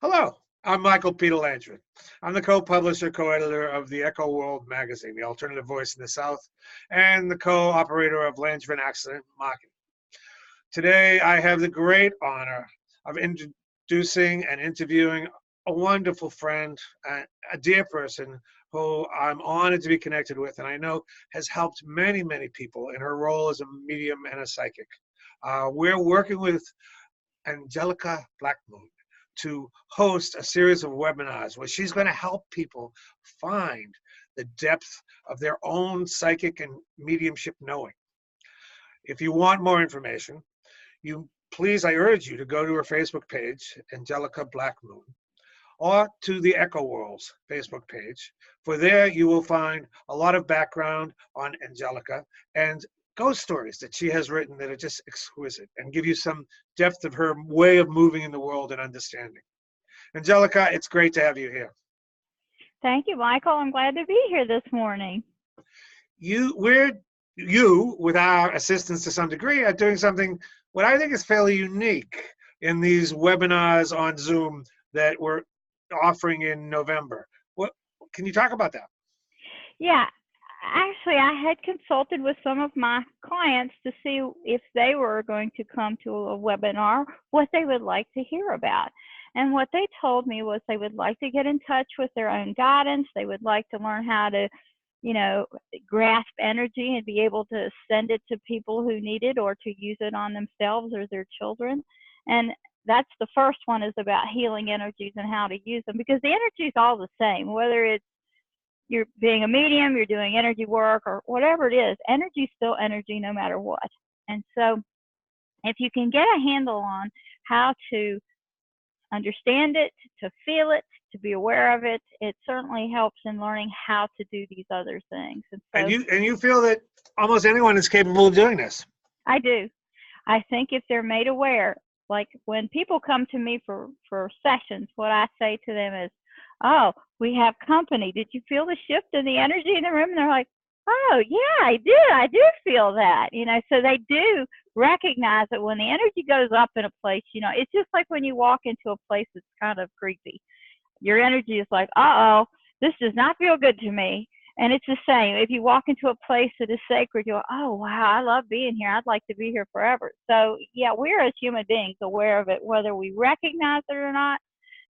Hello, I'm Michael Peter Landry. I'm the co-publisher, co-editor of the Echo World magazine, the alternative voice in the South, and the co-operator of Landry Accident Marketing. Today, I have the great honor of introducing and interviewing a wonderful friend, a dear person who I'm honored to be connected with, and I know has helped many, many people in her role as a medium and a psychic. We're working with Angelica Blackmoon to host a series of webinars where she's going to help people find the depth of their own psychic and mediumship knowing. If you want more information, I urge you to go to her Facebook page, Angelica Blackmoon, or to the Echo World's Facebook page. For there, you will find a lot of background on Angelica and ghost stories that she has written that are just exquisite and give you some depth of her way of moving in the world and understanding. Angelica, it's great to have you here. Thank you, Michael. I'm glad to be here this morning. You, with our assistance to some degree, are doing something what I think is fairly unique in these webinars on Zoom that we're offering in November. What can you talk about that? Yeah, actually, I had consulted with some of my clients to see if they were going to come to a webinar, what they would like to hear about. And what they told me was they would like to get in touch with their own guidance. They would like to learn how to, grasp energy and be able to send it to people who need it or to use it on themselves or their children. And that's the first one, is about healing energies and how to use them, because the energy is all the same, whether it's you're being a medium, you're doing energy work, or whatever it is. Energy is still energy no matter what. And so if you can get a handle on how to understand it, to feel it, to be aware of it, it certainly helps in learning how to do these other things. And you feel that almost anyone is capable of doing this? I do. I think if they're made aware, like when people come to me for sessions, what I say to them is, oh, we have company. Did you feel the shift in the energy in the room? And they're like, oh, yeah, I did. I do feel that. So they do recognize that when the energy goes up in a place, it's just like when you walk into a place that's kind of creepy. Your energy is like, uh-oh, this does not feel good to me. And it's the same. If you walk into a place that is sacred, you're like, oh, wow, I love being here. I'd like to be here forever. So, yeah, we're as human beings aware of it, whether we recognize it or not.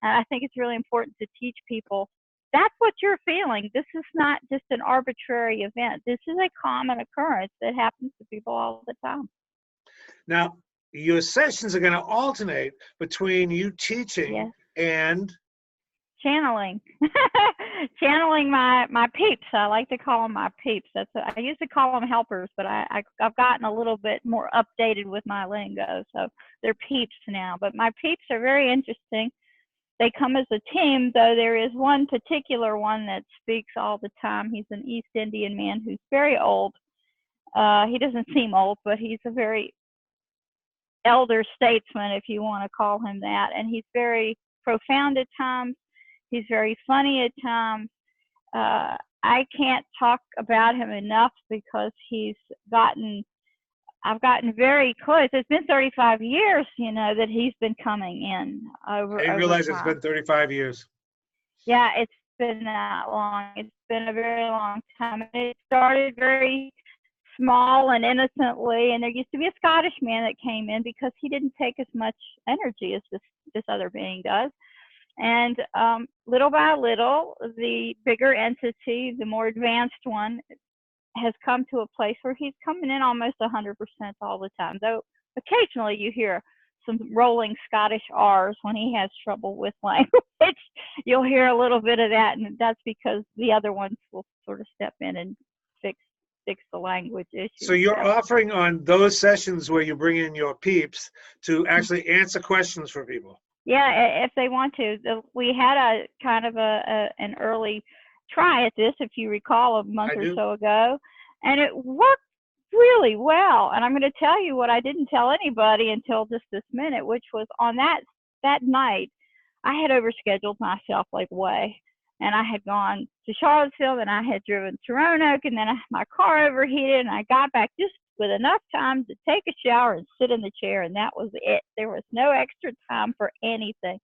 And I think it's really important to teach people that's what you're feeling. This is not just an arbitrary event. This is a common occurrence that happens to people all the time. Now, your sessions are going to alternate between you teaching and channeling. Channeling my peeps. I like to call them my peeps. I used to call them helpers, but I've gotten a little bit more updated with my lingo, so they're peeps now. But my peeps are very interesting. They come as a team, though there is one particular one that speaks all the time. He's an East Indian man who's very old. He doesn't seem old, but he's a very elder statesman, if you want to call him that. And he's very profound at times. He's very funny at times. I can't talk about him enough because I've gotten very close. It's been 35 years, that he's been coming in over. I realize it's been 35 years. Yeah, it's been that long. It's been a very long time. And it started very small and innocently, and there used to be a Scottish man that came in because he didn't take as much energy as this other being does. And little by little, the bigger entity, the more advanced one, has come to a place where he's coming in almost 100% all the time. Though occasionally you hear some rolling Scottish R's when he has trouble with language. You'll hear a little bit of that, and that's because the other ones will sort of step in and fix the language issue. So you're offering on those sessions where you bring in your peeps to actually answer questions for people. Yeah, if they want to. We had a kind of an early try at this, if you recall, a month or so ago, and it worked really well. And I'm going to tell you what I didn't tell anybody until just this minute, which was on that night, I had overscheduled myself like way. And I had gone to Charlottesville, and I had driven to Roanoke, and then my car overheated, and I got back just with enough time to take a shower and sit in the chair, and that was it. There was no extra time for anything.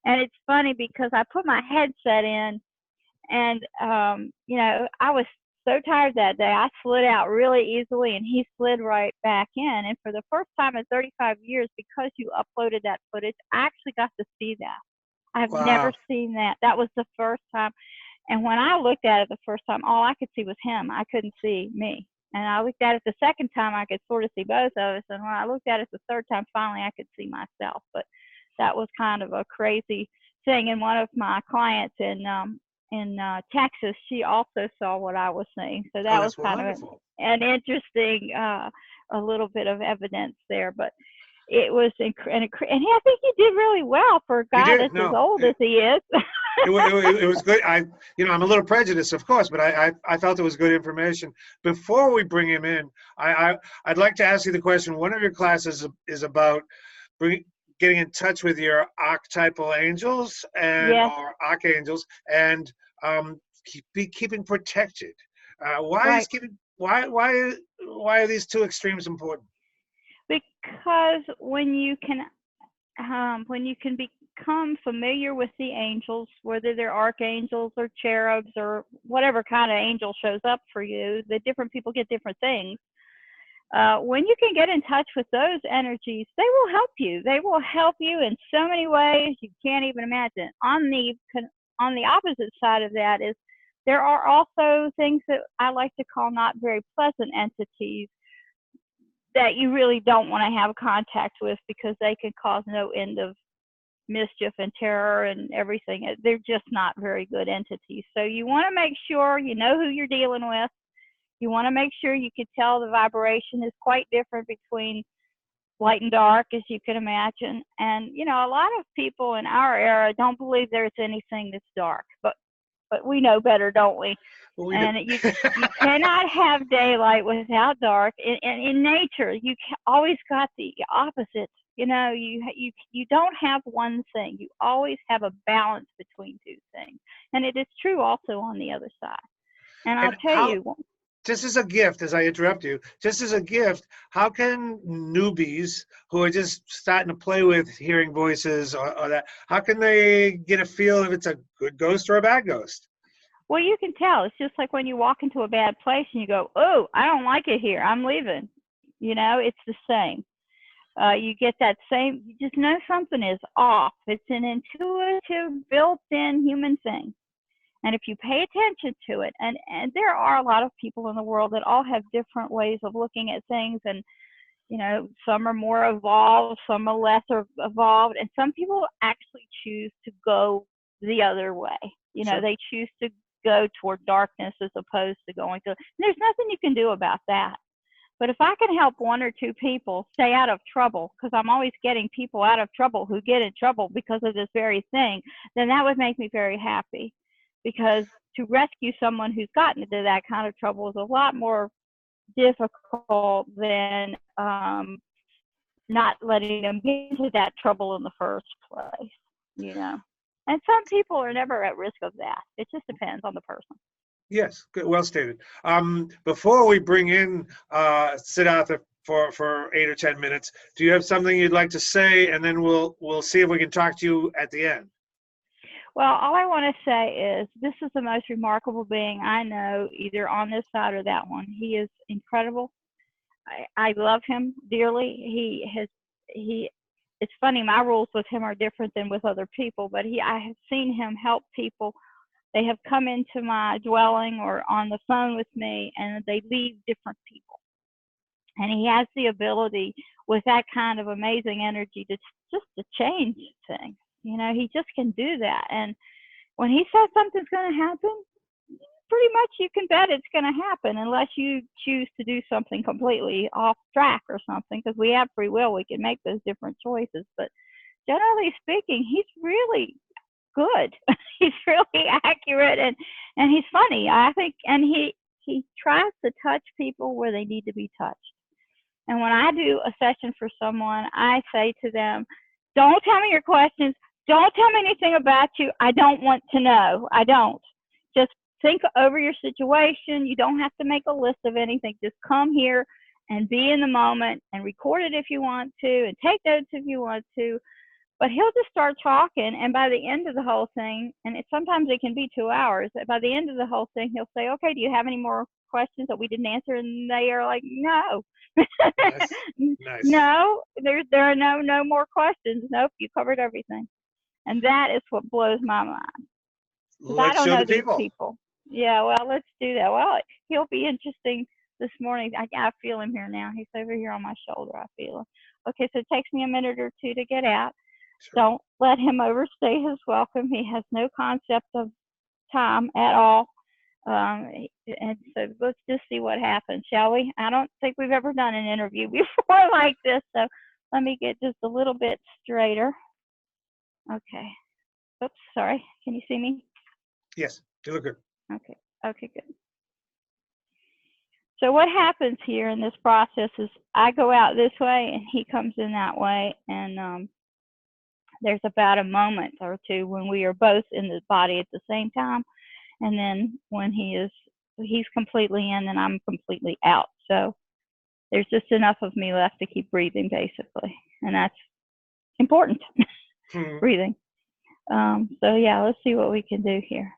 And it's funny because I put my headset in, and I was so tired that day. I slid out really easily, and he slid right back in. And for the first time in 35 years, because you uploaded that footage, I actually got to see that. I've never Wow. seen that. That was the first time. And when I looked at it the first time, all I could see was him. I couldn't see me. And I looked at it the second time, I could sort of see both of us. And when I looked at it the third time, finally, I could see myself. But that was kind of a crazy thing. And one of my clients in Texas, she also saw what I was seeing. So Oh, that was that's kind of wonderful. an interesting, a little bit of evidence there. But it was and I think he did really well for a You guy did? that's as No. old as he is. It was good. I'm a little prejudiced, of course, but I felt it was good information. Before we bring him in, I'd like to ask you the question. One of your classes is about getting in touch with your archetypal angels and Yes, or archangels and keeping protected. Why is right. keeping why are these two extremes important? Because when you can become familiar with the angels, whether they're archangels or cherubs or whatever kind of angel shows up for you, the different people get different things. When you can get in touch with those energies, they will help you. They will help you in so many ways you can't even imagine. On the opposite side of that is there are also things that I like to call not very pleasant entities that you really don't want to have contact with because they can cause no end of mischief and terror and everything. They're just not very good entities. So you want to make sure you know who you're dealing with. You want to make sure you can tell the vibration is quite different between light and dark, as you can imagine. And, a lot of people in our era don't believe there's anything that's dark, but we know better, don't we? Well, we do. And you cannot have daylight without dark. In nature, you always got the opposite. You don't have one thing. You always have a balance between two things, and it is true also on the other side. And I'll And tell how, you, just as a gift, as I interrupt you, just as a gift, how can newbies who are just starting to play with hearing voices or that, how can they get a feel if it's a good ghost or a bad ghost? well, you can tell. It's just like when you walk into a bad place and you go, "Oh, I don't like it here. I'm leaving." It's the same. You get that same. You just know something is off. It's an intuitive, built-in human thing. And if you pay attention to it, and there are a lot of people in the world that all have different ways of looking at things, and some are more evolved, some are less evolved, and some people actually choose to go the other way. Sure. They choose to go toward darkness as opposed to going to. There's nothing you can do about that. But if I can help one or two people stay out of trouble, because I'm always getting people out of trouble who get in trouble because of this very thing, then that would make me very happy. Because to rescue someone who's gotten into that kind of trouble is a lot more difficult than not letting them get into that trouble in the first place, you know. And some people are never at risk of that. It just depends on the person. Yes, good, well stated. Before we bring in Siddhartha for 8 or 10 minutes, do you have something you'd like to say, and then we'll see if we can talk to you at the end. Well, all I want to say is this is the most remarkable being I know, either on this side or that one. He is incredible. I love him dearly. He it's funny, my rules with him are different than with other people, but I have seen him help people. They have come into my dwelling or on the phone with me, and they leave different people. And he has the ability with that kind of amazing energy to just to change things. He just can do that. And when he says something's going to happen, pretty much you can bet it's going to happen unless you choose to do something completely off track or something, because we have free will. We can make those different choices. But generally speaking, he's really good. He's really accurate, and he's funny, I think. And he tries to touch people where they need to be touched. And when I do a session for someone, I say to them, don't tell me your questions. Don't tell me anything about you. I don't want to know. I don't. Just think over your situation. You don't have to make a list of anything. Just come here and be in the moment and record it if you want to and take notes if you want to. But he'll just start talking, and by the end of the whole thing, and sometimes it can be 2 hours. By the end of the whole thing, he'll say, "Okay, do you have any more questions that we didn't answer?" And they are like, "No, Nice. Nice. no, there are no more questions. Nope, you covered everything." And that is what blows my mind, because I Let's don't show know the these people. people. Yeah, well, let's do that. Well, he'll be interesting this morning. I feel him here now. He's over here on my shoulder. I feel him. Okay, so it takes me a minute or two to get out. Sure. Don't let him overstay his welcome. He has no concept of time at all. And so let's just see what happens, shall we? I don't think we've ever done an interview before like this, so let me get just a little bit straighter. Okay. Oops, sorry. Can you see me? Yes, you look good. Okay. Okay, good. So what happens here in this process is I go out this way and he comes in that way, and there's about a moment or two when we are both in the body at the same time, and then when he's completely in and I'm completely out. So there's just enough of me left to keep breathing, basically, and that's important. Breathing. So yeah, let's see what we can do here.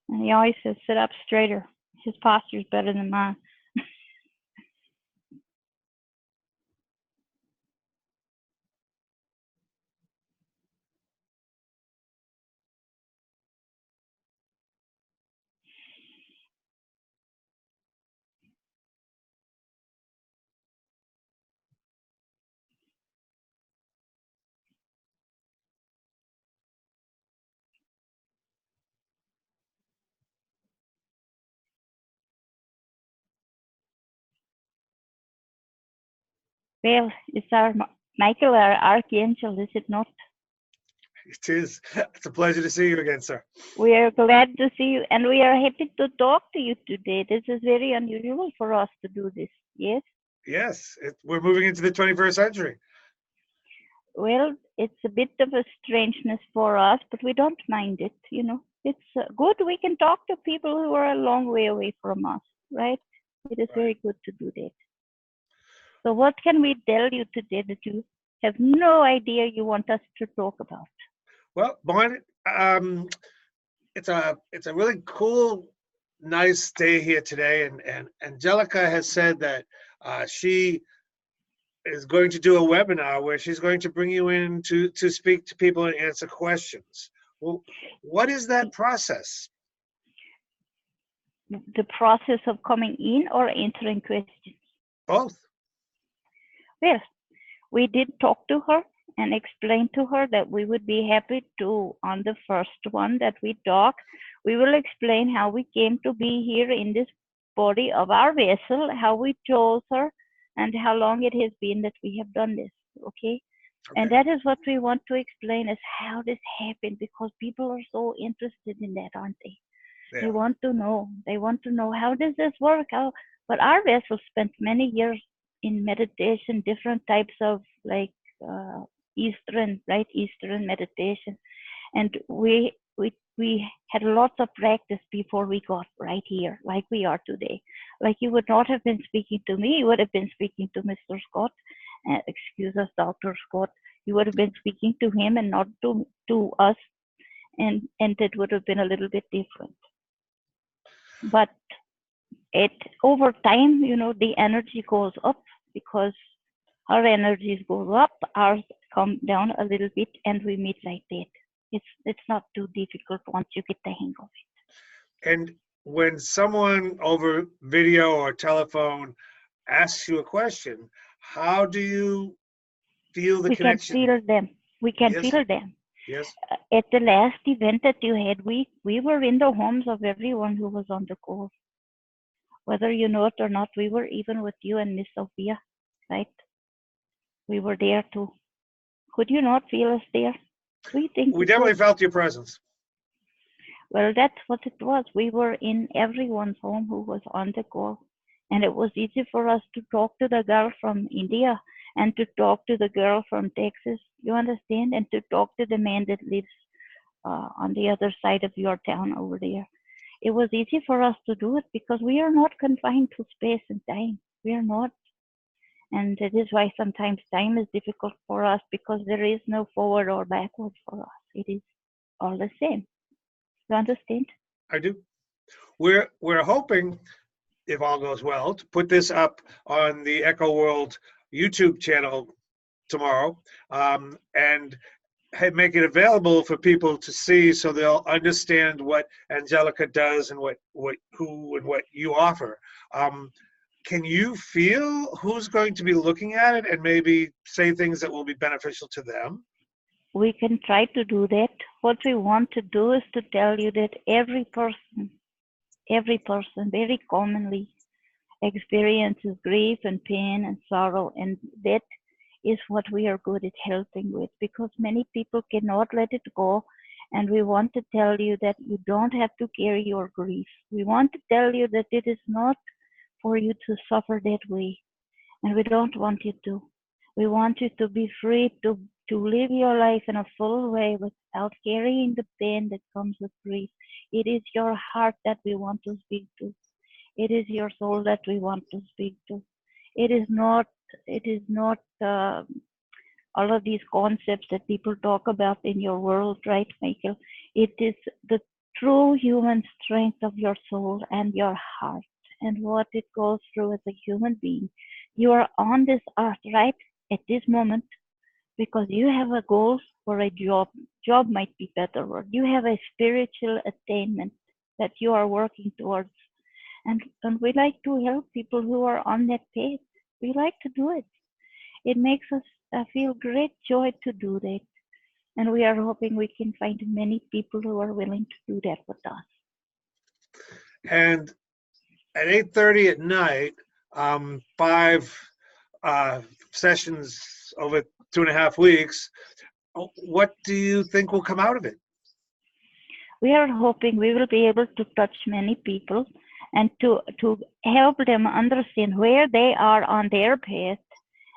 And he always says, "Sit up straighter." His posture is better than mine. Well, it's our Michael, our Archangel, is it not? It is. It's a pleasure to see you again, sir. We are glad to see you, and we are happy to talk to you today. This is very unusual for us to do this, yes? Yes, we're moving into the 21st century. Well, it's a bit of a strangeness for us, but we don't mind it, you know. It's good we can talk to people who are a long way away from us, right? It is very good to do that. So what can we tell you today that you have no idea you want us to talk about? Well, Barnett, it's a really cool, nice day here today, and Angelica has said that she is going to do a webinar where she's going to bring you in to speak to people and answer questions. Well, what is that process? The process of coming in or answering questions? Both. Well, we did talk to her and explain to her that we would be happy to, on the first one that we talk, we will explain how we came to be here in this body of our vessel, how we chose her, and how long it has been that we have done this, okay? And that is what we want to explain, is how this happened, because people are so interested in that, aren't they? Yeah. They want to know. They want to know, how does this work? But our vessel spent many years in meditation, different types of Eastern meditation, and we had lots of practice before we got right here, like we are today. Like you would not have been speaking to me, you would have been speaking to Mr. Scott. Excuse us, Dr. Scott. You would have been speaking to him and not to us, and it would have been a little bit different. But over time, you know, the energy goes up, because our energies go up, ours come down a little bit, and we meet like that. It's not too difficult once you get the hang of it. And when someone over video or telephone asks you a question, how do you feel the connection? We can feel them. We can feel them. Yes. At the last event that you had, we were in the homes of everyone who was on the call. Whether you know it or not, we were even with you and Miss Sophia, right? We were there too. Could you not feel us there? We definitely felt your presence. Well, that's what it was. We were in everyone's home who was on the call. And it was easy for us to talk to the girl from India and to talk to the girl from Texas, you understand? And to talk to the man that lives on the other side of your town over there. It was easy for us to do it because we are not confined to space and time. We are not. And that is why sometimes time is difficult for us because there is no forward or backward for us. It is all the same. You understand? I do. We're hoping, if all goes well, to put this up on the Echo World YouTube channel tomorrow, and make it available for people to see, so they'll understand what Angelica does and who and what you offer. Can you feel who's going to be looking at it and maybe say things that will be beneficial to them? We can try to do that. What we want to do is to tell you that every person very commonly experiences grief and pain and sorrow, and that is what we are good at helping with, because many people cannot let it go. And we want to tell you that you don't have to carry your grief. We want to tell you that it is not for you to suffer that way, and we don't want you to. We want you to be free to live your life in a full way without carrying the pain that comes with grief. It is your heart that we want to speak to. It is your soul that we want to speak to. It is not. It is not all of these concepts that people talk about in your world, right, Michael? It is the true human strength of your soul and your heart and what it goes through as a human being. You are on this earth right at this moment because you have a goal for a job. Job might be better word. You have a spiritual attainment that you are working towards. And we like to help people who are on that path. We like to do it. It makes us feel great joy to do that. And we are hoping we can find many people who are willing to do that with us. And at 8:30 at night, 5 sessions over 2.5 weeks. What do you think will come out of it? We are hoping we will be able to touch many people and to help them understand where they are on their path.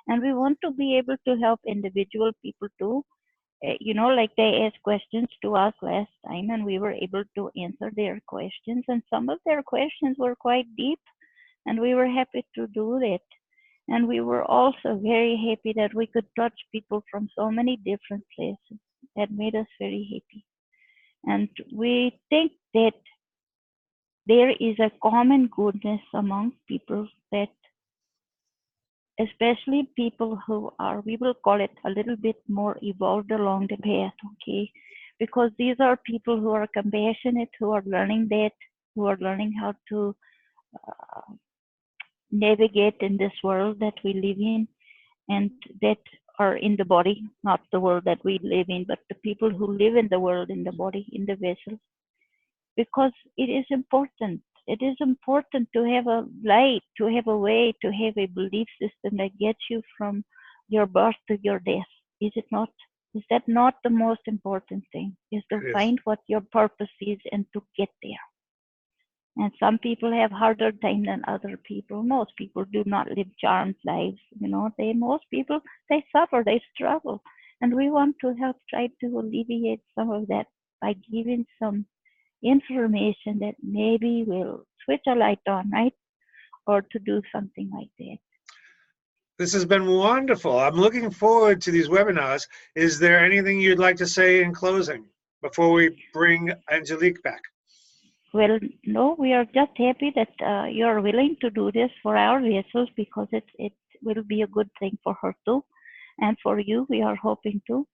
And we want to be able to help individual people too. Like they asked questions to us last time, and we were able to answer their questions. And some of their questions were quite deep, and we were happy to do that. And we were also very happy that we could touch people from so many different places. That made us very happy. And we think that there is a common goodness among people, that especially people who are, we will call it a little bit more evolved along the path, okay? Because these are people who are compassionate, who are learning that, who are learning how to navigate in this world that we live in, and that are in the body, not the world that we live in, but the people who live in the world, in the body, in the vessel. Because it is important. It is important to have a light, to have a way, to have a belief system that gets you from your birth to your death. Is it not? Is that not the most important thing? Is to find what your purpose is and to get there. And some people have harder time than other people. Most people do not live charmed lives. Most people, they suffer, they struggle. And we want to help try to alleviate some of that by giving some information that maybe will switch a light on, right? Or to do something like that. This has been wonderful. I'm looking forward to these webinars. Is there anything you'd like to say in closing before we bring Angelique back? Well, no, we are just happy that you are willing to do this for our vessels, because it will be a good thing for her too. And for you, we are hoping to.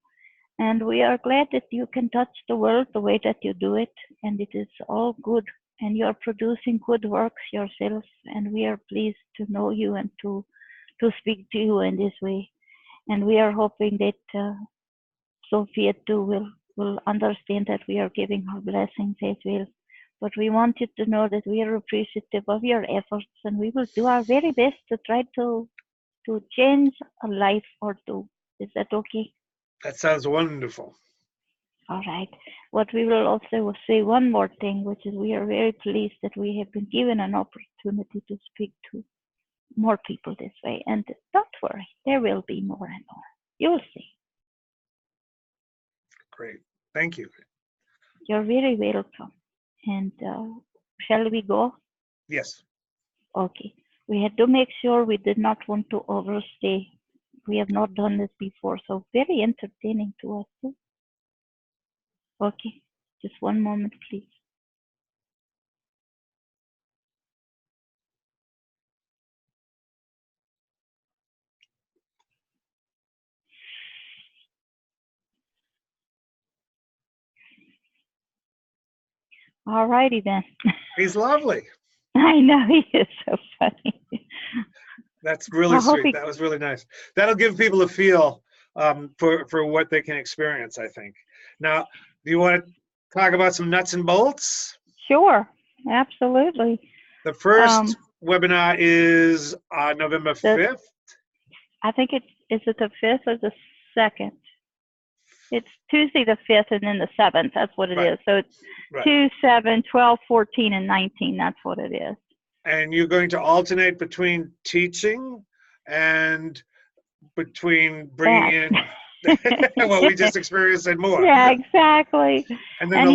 And we are glad that you can touch the world the way that you do it. And it is all good. And you are producing good works yourself. And we are pleased to know you and to speak to you in this way. And we are hoping that Sophia too will understand that we are giving her blessings as well. But we want you to know that we are appreciative of your efforts, and we will do our very best to try to change a life or two. Is that okay? That sounds wonderful. All right. What we will also say one more thing, which is we are very pleased that we have been given an opportunity to speak to more people this way. And don't worry, there will be more and more. You'll see. Great. Thank you. You're very welcome. And shall we go? Yes. Okay. We had to make sure we did not want to overstay. We have not done this before, so very entertaining to us too. Okay, just one moment, please. All righty then. He's lovely. I know he is so funny. That's really I hope sweet. That was really nice. That'll give people a feel for what they can experience, I think. Now, do you want to talk about some nuts and bolts? Sure, absolutely. The first webinar is on November 5th. I think is it the 5th or the 2nd? It's Tuesday the 5th and then the 7th. That's what it is. So it's 2, 7, 12, 14, and 19. That's what it is. And you're going to alternate between teaching and between bringing in what we just experienced and more. Yeah, exactly. And then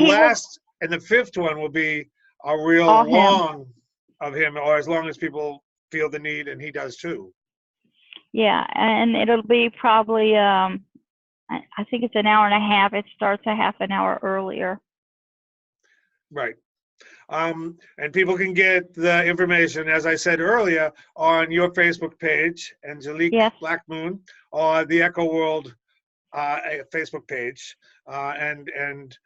and the fifth one will be a real long of him, or as long as people feel the need, and he does too. Yeah, and it'll be probably, I think it's an hour and a half. It starts a half an hour earlier. Right. And people can get the information, as I said earlier, on your Facebook page, Angelica Blackmoon, or the Echo World Facebook page. And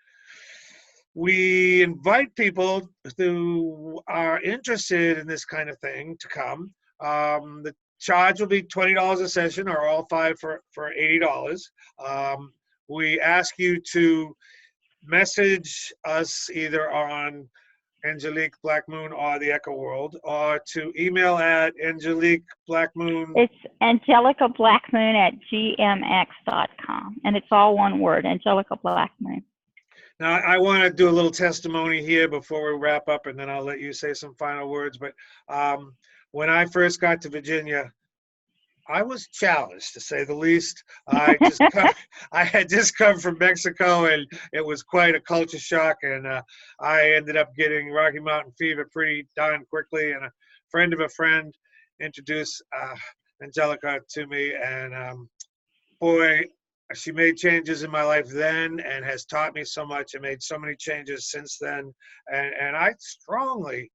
we invite people who are interested in this kind of thing to come. The charge will be $20 a session, or all 5 for $80. We ask you to message us either on Angelique Blackmoon or the Echo World, or to email at Angelique Blackmoon. It's Angelica Blackmoon at gmx.com, and it's all one word, Angelica Blackmoon. Now, I want to do a little testimony here before we wrap up, and then I'll let you say some final words. But when I first got to Virginia, I was challenged, to say the least. I had just come from Mexico, and it was quite a culture shock. And I ended up getting Rocky Mountain fever pretty darn quickly. And a friend of a friend introduced Angelica to me, and boy, she made changes in my life then, and has taught me so much, and made so many changes since then. And I strongly.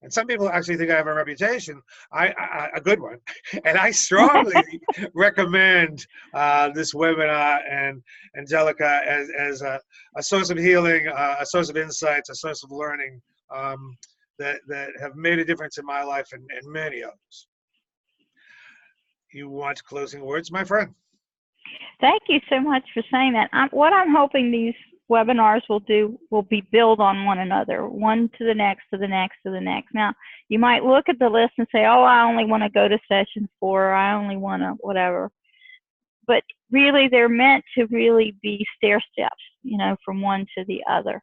And some people actually think I have a reputation, a good one. And I strongly recommend this webinar and Angelica as a source of healing, a source of insights, a source of learning that have made a difference in my life and many others. You want closing words, my friend? Thank you so much for saying that. What I'm hoping these webinars will be build on one another, one to the next, to the next, to the next. Now, you might look at the list and say, oh, I only want to go to session 4, or I only want to whatever. But really, they're meant to really be stair steps, you know, from one to the other.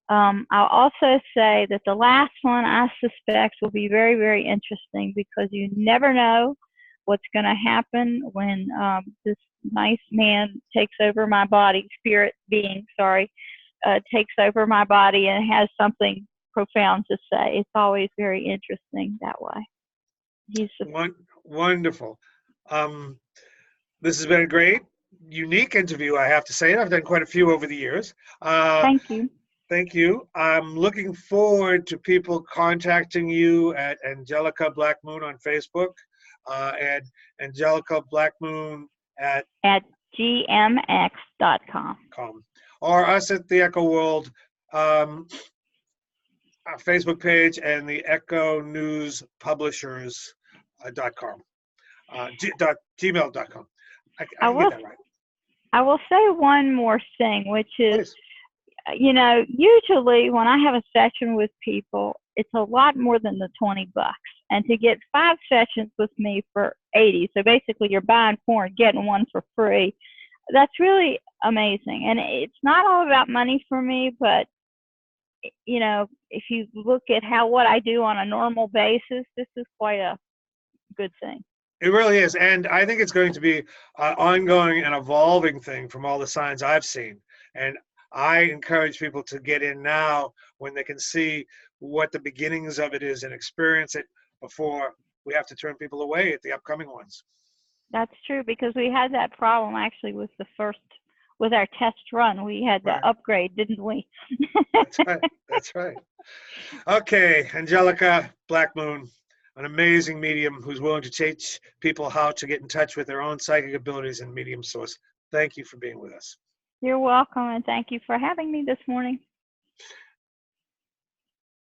I'll also say that the last one, I suspect, will be very, very interesting, because you never know what's going to happen when this nice man takes over my body, spirit being, takes over my body and has something profound to say. It's always very interesting that way. Wonderful. This has been a great, unique interview, I have to say. I've done quite a few over the years. Thank you. Thank you. I'm looking forward to people contacting you at Angelica Blackmoon on Facebook, and Angelica Blackmoon at gmx.com. Or us at the Echo World our Facebook page, and the Echo News Publishers.com, gmail.com. I can get that right. I will say one more thing, which is, you know, usually when I have a session with people, it's a lot more than the $20. And to get 5 sessions with me for $80, so basically you're buying 4 and getting 1 for free, that's really amazing. And it's not all about money for me, but, you know, if you look at what I do on a normal basis, this is quite a good thing. It really is. And I think it's going to be an ongoing and evolving thing from all the signs I've seen. And I encourage people to get in now when they can see what the beginnings of it is and experience it before we have to turn people away at the upcoming ones. That's true, because we had that problem actually with our test run. We had to Right. upgrade, didn't we? That's right. That's right. Okay, Angelica Blackmoon, an amazing medium who's willing to teach people how to get in touch with their own psychic abilities and medium source. Thank you for being with us. You're welcome, and thank you for having me this morning.